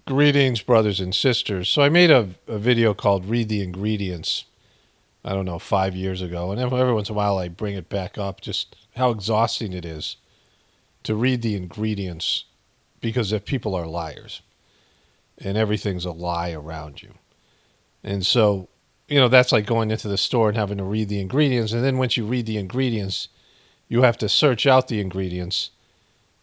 Greetings, brothers and sisters. So I made a video called Read the Ingredients, I don't know, 5 years ago. And every once in a while I bring it back up, just how exhausting it is to read the ingredients because if people are liars and everything's a lie around you. And so, that's like going into the store and having to read the ingredients. And then once you read the ingredients, you have to search out the ingredients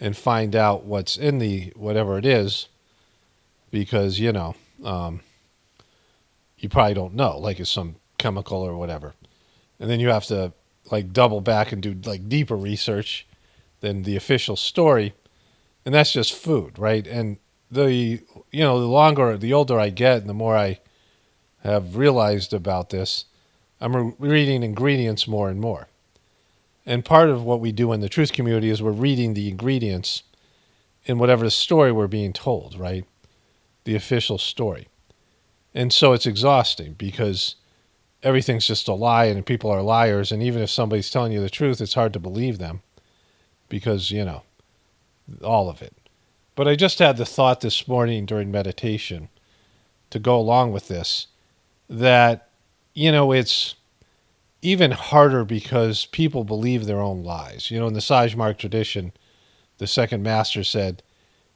and find out what's in the whatever it is because, you probably don't know, like it's some chemical or whatever. And then you have to like double back and do like deeper research than the official story. And that's just food, right? And the older I get and the more I have realized about this, I'm reading ingredients more and more. And part of what we do in the truth community is we're reading the ingredients in whatever story we're being told, right? The official story. And so it's exhausting because everything's just a lie and people are liars. And even if somebody's telling you the truth, it's hard to believe them because, all of it. But I just had the thought this morning during meditation to go along with this that, it's even harder because people believe their own lies. In the Sajmark tradition, the second master said,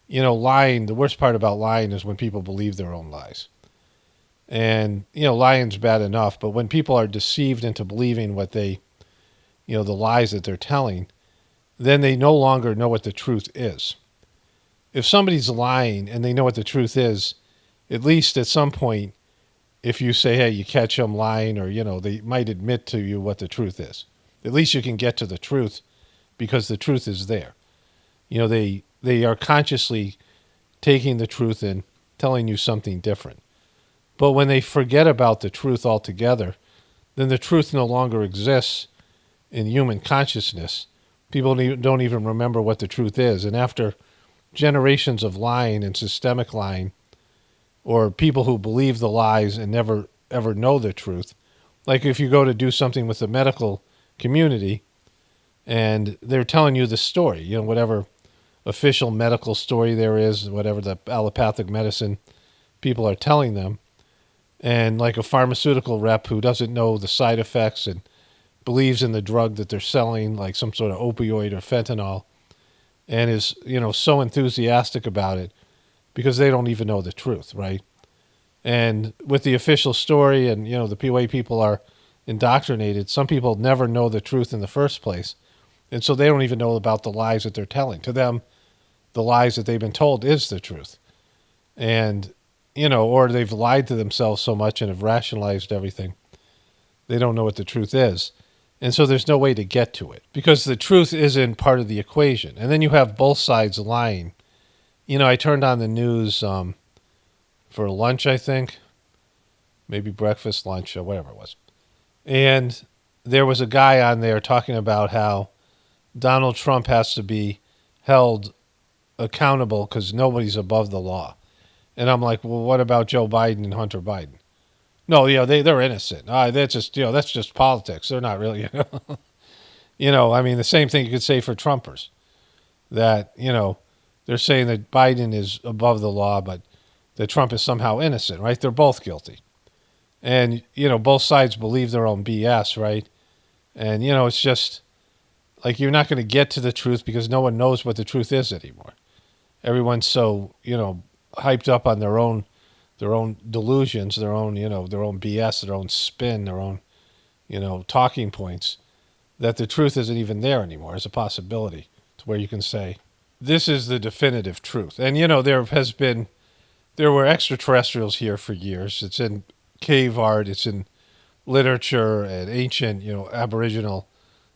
lying, the worst part about lying is when people believe their own lies. And, lying's bad enough, but when people are deceived into believing what the lies that they're telling, then they no longer know what the truth is. If somebody's lying and they know what the truth is, at least at some point, if you say, hey, you catch them lying or, they might admit to you what the truth is. At least you can get to the truth because the truth is there. They are consciously taking the truth and telling you something different. But when they forget about the truth altogether, then the truth no longer exists in human consciousness. People don't even remember what the truth is. And after generations of lying and systemic lying, or people who believe the lies and never ever know the truth, like if you go to do something with the medical community and they're telling you the story, whatever official medical story there is, whatever the allopathic medicine people are telling them, and like a pharmaceutical rep who doesn't know the side effects and believes in the drug that they're selling, like some sort of opioid or fentanyl, and is, so enthusiastic about it because they don't even know the truth, right? And with the official story and, the way people are indoctrinated, some people never know the truth in the first place. And so they don't even know about the lies that they're telling. To them, the lies that they've been told is the truth. And, or they've lied to themselves so much and have rationalized everything. They don't know what the truth is. And so there's no way to get to it because the truth isn't part of the equation. And then you have both sides lying. I turned on the news for lunch, I think. Maybe breakfast, lunch, or whatever it was. And there was a guy on there talking about how Donald Trump has to be held accountable because nobody's above the law. And I'm like, well, what about Joe Biden and Hunter Biden? No, they're innocent. That's just politics. They're not really, I mean, the same thing you could say for Trumpers. That, they're saying that Biden is above the law, but that Trump is somehow innocent, right? They're both guilty. And, both sides believe their own BS, right? And, it's just like you're not going to get to the truth because no one knows what the truth is anymore. Everyone's so, hyped up on their own delusions, their own BS, their own spin, their own, talking points, that the truth isn't even there anymore as a possibility to where you can say, this is the definitive truth. And, there were extraterrestrials here for years. It's in cave art, it's in literature and ancient, Aboriginal,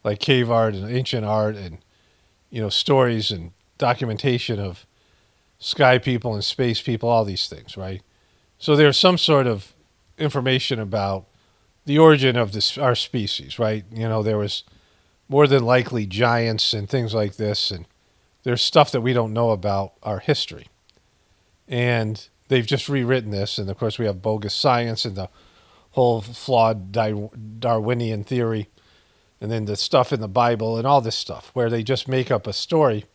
like cave art and ancient art and, stories and documentation of sky people and space people, all these things, right? So there's some sort of information about the origin of our species, right? There was more than likely giants and things like this, and there's stuff that we don't know about our history. And they've just rewritten this, and of course we have bogus science and the whole flawed Darwinian theory, and then the stuff in the Bible and all this stuff, where they just make up a story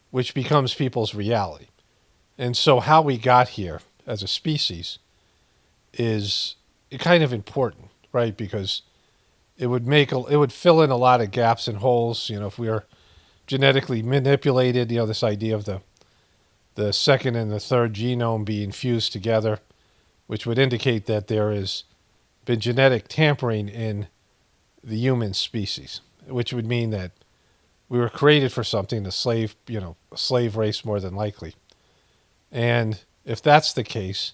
which becomes people's reality. And so how we got here as a species is kind of important, right? Because it would fill in a lot of gaps and holes. If we are genetically manipulated, this idea of the second and the third genome being fused together, which would indicate that there has been genetic tampering in the human species, which would mean that we were created for something, a slave race more than likely. And if that's the case,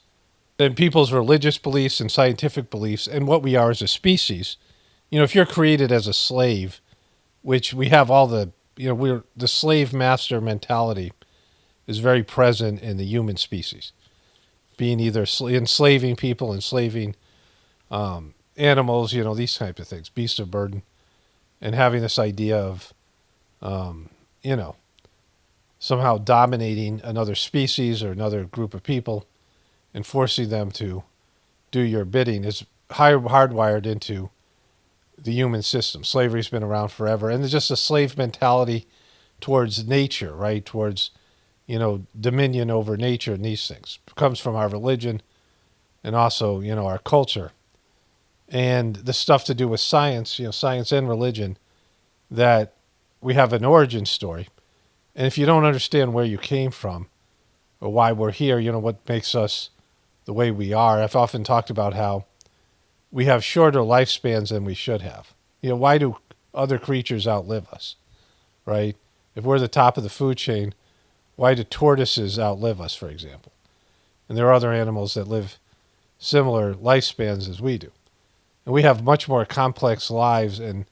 then people's religious beliefs and scientific beliefs and what we are as a species, if you're created as a slave, which we have all the slave master mentality is very present in the human species, being either enslaving people, enslaving animals, these types of things, beasts of burden, and having this idea of, you know, somehow dominating another species or another group of people and forcing them to do your bidding is hardwired into the human system. Slavery's been around forever, and there's just a slave mentality towards nature, right? Towards, dominion over nature and these things. It comes from our religion and also, our culture. And the stuff to do with science, science and religion, that we have an origin story. And if you don't understand where you came from or why we're here, what makes us the way we are. I've often talked about how we have shorter lifespans than we should have. Why do other creatures outlive us, right? If we're the top of the food chain, why do tortoises outlive us, for example? And there are other animals that live similar lifespans as we do. And we have much more complex lives, and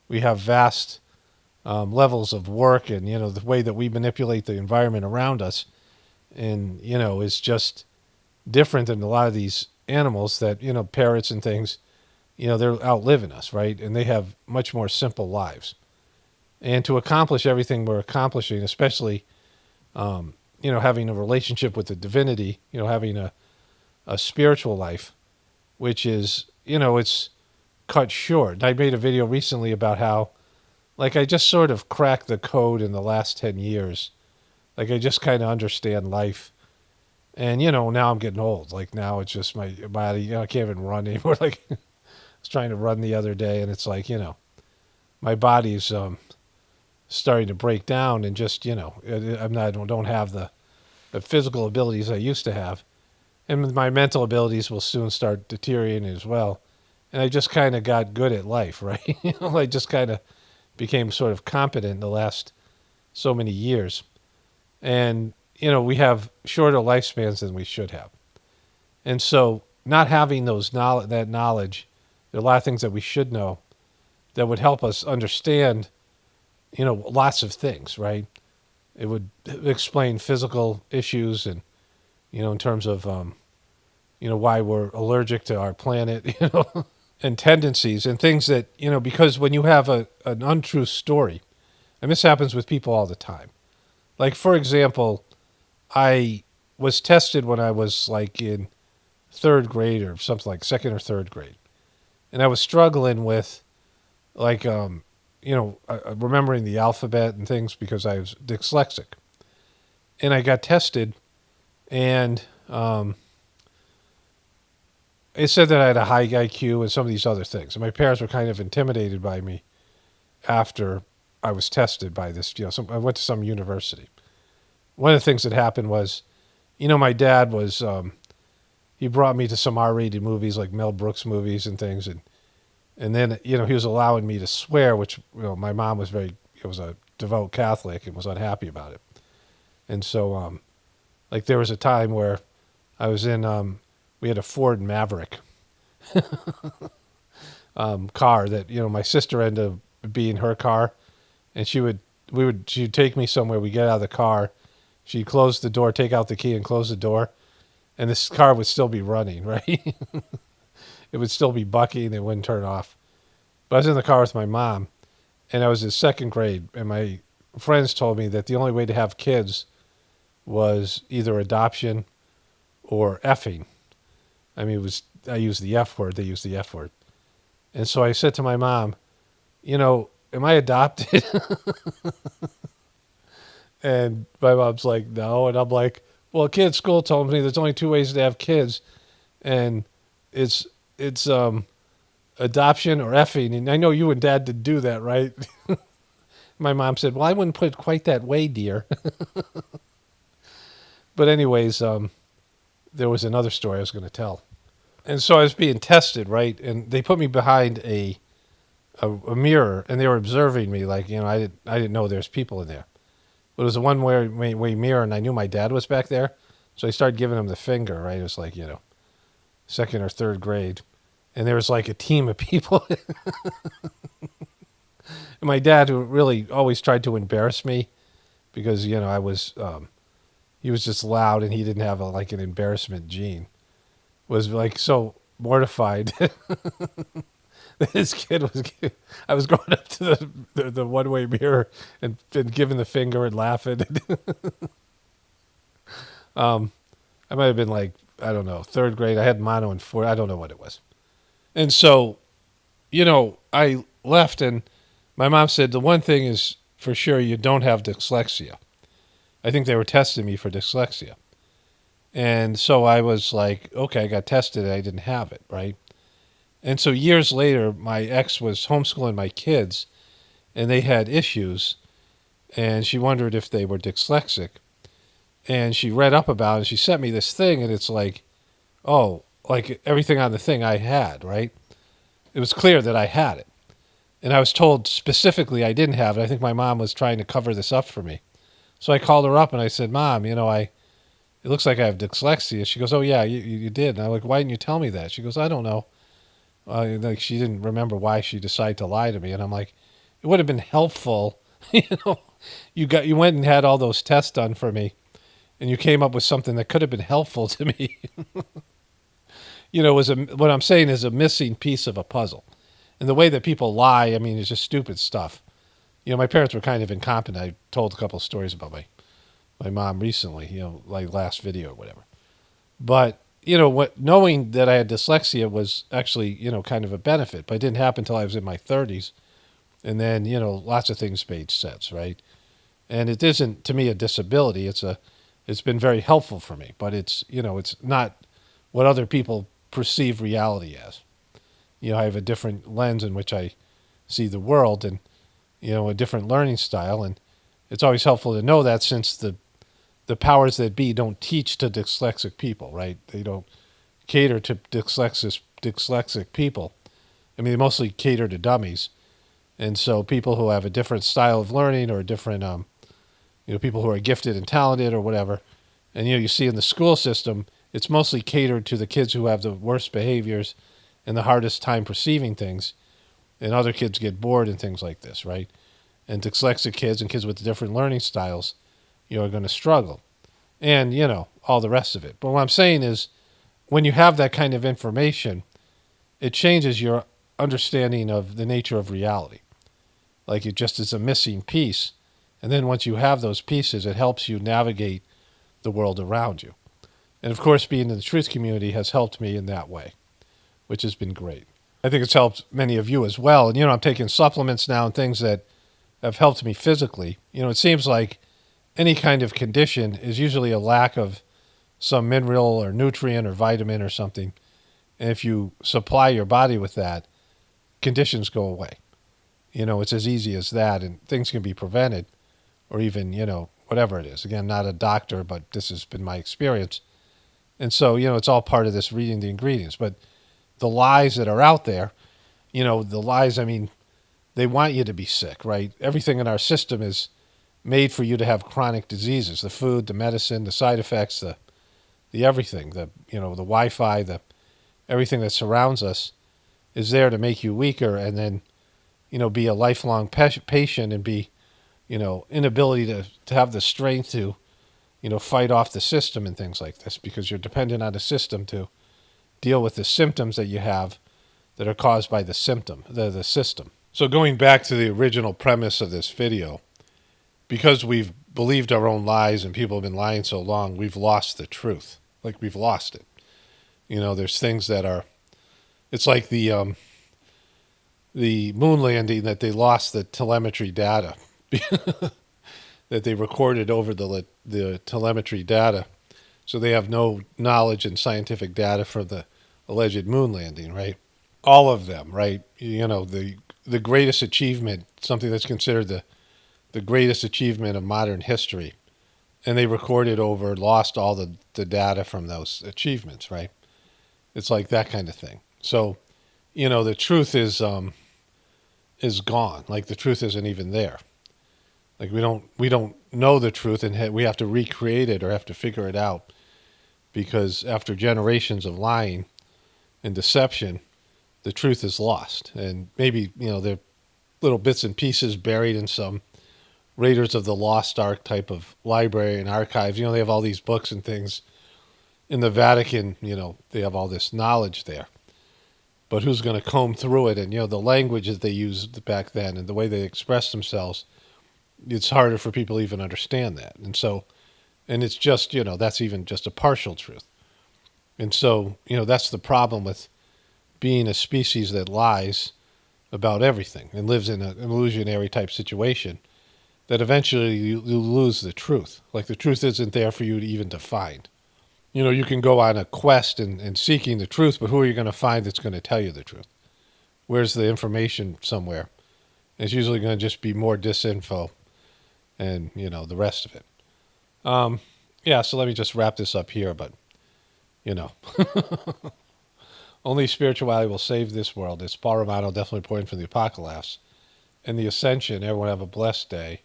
we have vast levels of work, and, the way that we manipulate the environment around us, and, is just different than a lot of these animals that, parrots and things, they're outliving us, right? And they have much more simple lives. And to accomplish everything we're accomplishing, especially, having a relationship with the divinity, having a spiritual life, which is, it's cut short. And I made a video recently about how, I just sort of cracked the code in the last 10 years. I just kind of understand life. And, now I'm getting old. Now it's just my body, I can't even run anymore. I was trying to run the other day, and it's my body's starting to break down, and just, I don't have the physical abilities I used to have. And my mental abilities will soon start deteriorating as well. And I just kind of got good at life, right? I just kind of became sort of competent in the last so many years. And, we have shorter lifespans than we should have. And so not having that knowledge, there are a lot of things that we should know that would help us understand, lots of things, right? It would explain physical issues and, in terms of, why we're allergic to our planet, and tendencies and things that, because when you have an untrue story, and this happens with people all the time. For example, I was tested when I was in third grade or something, second or third grade. And I was struggling with remembering the alphabet and things because I was dyslexic. And I got tested, and it said that I had a high IQ and some of these other things. And my parents were kind of intimidated by me after I was tested by this. I went to some university. One of the things that happened was, my dad was, he brought me to some R-rated movies, like Mel Brooks movies and things. And then, he was allowing me to swear, which, my mom was was a devout Catholic and was unhappy about it. And so, there was a time where I was in, we had a Ford Maverick car that, my sister ended up being her car. And she'd take me somewhere, we get out of the car, she'd close the door, take out the key and close the door, and this car would still be running, right? It would still be bucking, it wouldn't turn off. But I was in the car with my mom, and I was in second grade, and my friends told me that the only way to have kids was either adoption or effing. I mean, I used the F word, they used the F word. And so I said to my mom, am I adopted? And my mom's like, no. And I'm like, Well, a kid at school told me there's only two ways to have kids, and it's it's adoption or effing. And I know you and Dad did do that, right? My mom said, "Well, I wouldn't put it quite that way, dear." But anyways, there was another story I was going to tell, and so I was being tested, right? And they put me behind a mirror, and they were observing me, like I didn't know there's people in there. But it was a one way mirror, and I knew my dad was back there, so I started giving him the finger, right? It was like second or third grade, and there was like a team of people. And my dad, who really always tried to embarrass me, because I was he was just loud and he didn't have like an embarrassment gene, was like so mortified that his kid was. I was going up to the one way mirror and giving the finger and laughing. I might have been like, I don't know, third grade. I had mono in fourth. I don't know what it was. And so, I left, and my mom said the one thing is for sure you don't have dyslexia. I think they were testing me for dyslexia. And so I was like, okay, I got tested and I didn't have it, right? And so years later, my ex was homeschooling my kids and they had issues, and she wondered if they were dyslexic. And she read up about it, and she sent me this thing, and it's like, oh, like everything on the thing I had, right? It was clear that I had it. And I was told specifically I didn't have it. I think my mom was trying to cover this up for me. So I called her up and I said, Mom, it looks like I have dyslexia. She goes, oh, yeah, you did. And I'm like, why didn't you tell me that? She goes, I don't know. Like she didn't remember why she decided to lie to me. And I'm like, it would have been helpful. You went and had all those tests done for me, and you came up with something that could have been helpful to me. What I'm saying is a missing piece of a puzzle. And the way that people lie, I mean, it's just stupid stuff. My parents were kind of incompetent. I told a couple of stories about my mom recently, like last video or whatever. But, knowing that I had dyslexia was actually, kind of a benefit. But it didn't happen until I was in my 30s. And then, lots of things made sense, right? And it isn't, to me, a disability. It's been very helpful for me. But it's not what other people perceive reality as. I have a different lens in which I see the world, and a different learning style, and it's always helpful to know that, since the powers that be don't teach to dyslexic people, right? They don't cater to dyslexic people. I mean, they mostly cater to dummies, and so people who have a different style of learning, or a different people who are gifted and talented or whatever, and you see in the school system, it's mostly catered to the kids who have the worst behaviors and the hardest time perceiving things, and other kids get bored and things like this, right? And dyslexic kids and kids with different learning styles, are going to struggle, and all the rest of it. But what I'm saying is, when you have that kind of information, it changes your understanding of the nature of reality. Like it just is a missing piece, and then once you have those pieces, it helps you navigate the world around you. And of course, being in the truth community has helped me in that way, which has been great. I think it's helped many of you as well. And, I'm taking supplements now and things that have helped me physically. It seems like any kind of condition is usually a lack of some mineral or nutrient or vitamin or something. And if you supply your body with that, conditions go away. It's as easy as that, and things can be prevented, or even, whatever it is. Again, I'm not a doctor, but this has been my experience. And so, it's all part of this reading the ingredients. But the lies that are out there, the lies, I mean, they want you to be sick, right? Everything in our system is made for you to have chronic diseases. The food, the medicine, the side effects, the everything, the Wi-Fi, everything that surrounds us is there to make you weaker, and then, be a lifelong patient, and be, inability to have the strength to, fight off the system and things like this, because you're dependent on the system to deal with the symptoms that you have that are caused by the system. So going back to the original premise of this video, because we've believed our own lies and people have been lying so long, we've lost the truth. Like, we've lost it. There's things that are, it's like the moon landing, that they lost the telemetry data that they recorded over the telemetry data, So they have no knowledge and scientific data for the alleged moon landing, right? All of them, right? The greatest achievement, something that's considered the greatest achievement of modern history. And they lost all the data from those achievements, right? It's like that kind of thing. So, the truth is gone. Like the truth isn't even there. Like we don't know the truth, and we have to recreate it or have to figure it out because after generations of lying and deception, the truth is lost. And maybe there are little bits and pieces buried in some Raiders of the Lost Ark type of library and archives. They have all these books and things in the Vatican. They have all this knowledge there. But who's going to comb through it? And the language that they used back then and the way they expressed themselves, it's harder for people to even understand that. And it's just that's even just a partial truth. And so that's the problem with being a species that lies about everything and lives in an illusionary type situation. That eventually you lose the truth. Like the truth isn't there for you to even to find. You can go on a quest and seeking the truth, but who are you going to find that's going to tell you the truth? Where's the information somewhere? It's usually going to just be more disinfo and, the rest of it. Yeah, so let me just wrap this up here, but, you know, only spirituality will save this world. It's Paul Romano, definitely pointing from the Apocalypse. And the Ascension, everyone have a blessed day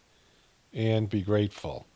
and be grateful.